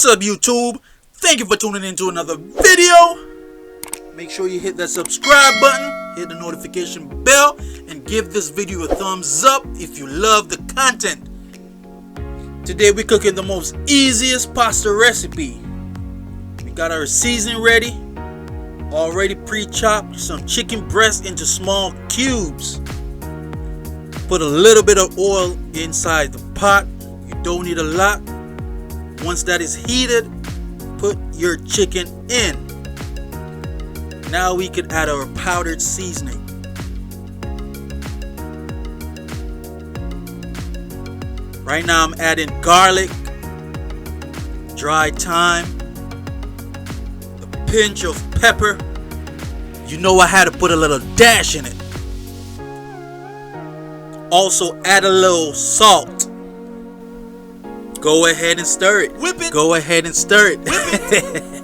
What's up, YouTube? Thank you for tuning in to another video. Make sure you hit that subscribe button, hit the notification bell, and give this video a thumbs up if you love the content. Today we're cooking the most easiest pasta recipe. We got our seasoning ready, already pre-chopped some chicken breast into small cubes. Put a little bit of oil inside the pot. You don't need a lot. Once that is heated, put your chicken in. Now we can add our powdered seasoning. Right now I'm adding garlic, dry thyme, a pinch of pepper. You know I had to put a little dash in it. Also add a little salt. Go ahead and stir it. Whip it. Go ahead and stir it. Whip it.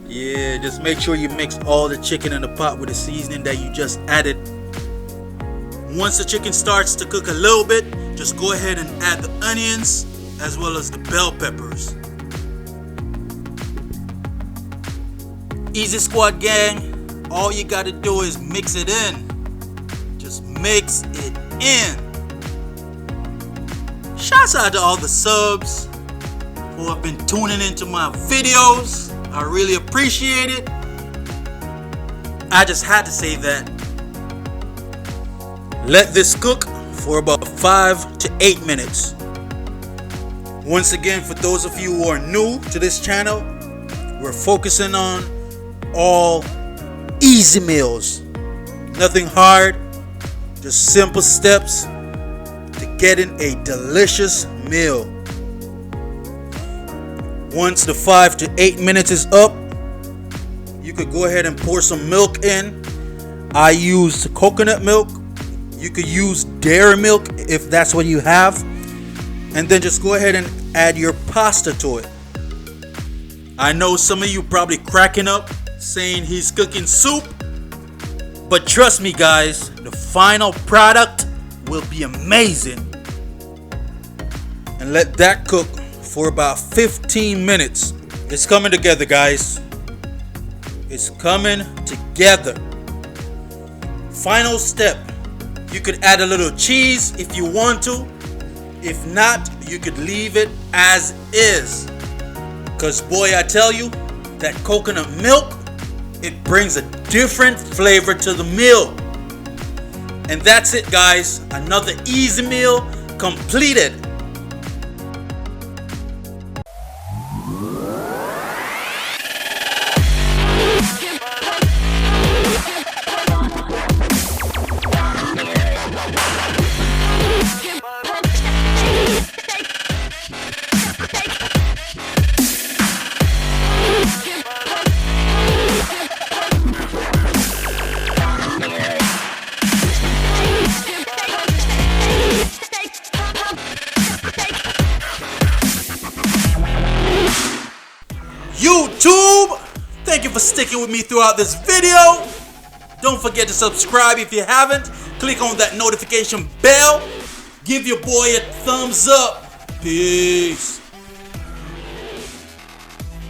Yeah, just make sure you mix all the chicken in the pot with the seasoning that you just added. Once the chicken starts to cook a little bit, just go ahead and add the onions as well as the bell peppers. Easy Squad gang, all you gotta do is mix it in. Just mix it in. Shouts out to all the subs who have been tuning into my videos. I really appreciate it. I just had to say that. Let this cook for about 5 to 8 minutes. Once again, for those of you who are new to this channel, we're focusing on all easy meals. Nothing hard, just simple steps to getting a delicious meal. Once the 5 to 8 minutes is up, you could go ahead and pour some milk in. I used coconut milk. You could use dairy milk if that's what you have. And then just go ahead and add your pasta to it. I know some of you probably cracking up saying he's cooking soup. But trust me guys, the final product will be amazing. And let that cook for about 15 minutes. It's coming together, guys. It's coming together. Final step. You could add a little cheese if you want to. If not, you could leave it as is. Cause boy, I tell you, that coconut milk, it brings a different flavor to the meal. And that's it, guys. Another easy meal completed. YouTube, thank you for sticking with me throughout this video. Don't forget to subscribe if you haven't. Click on that notification bell. Give your boy a thumbs up. Peace.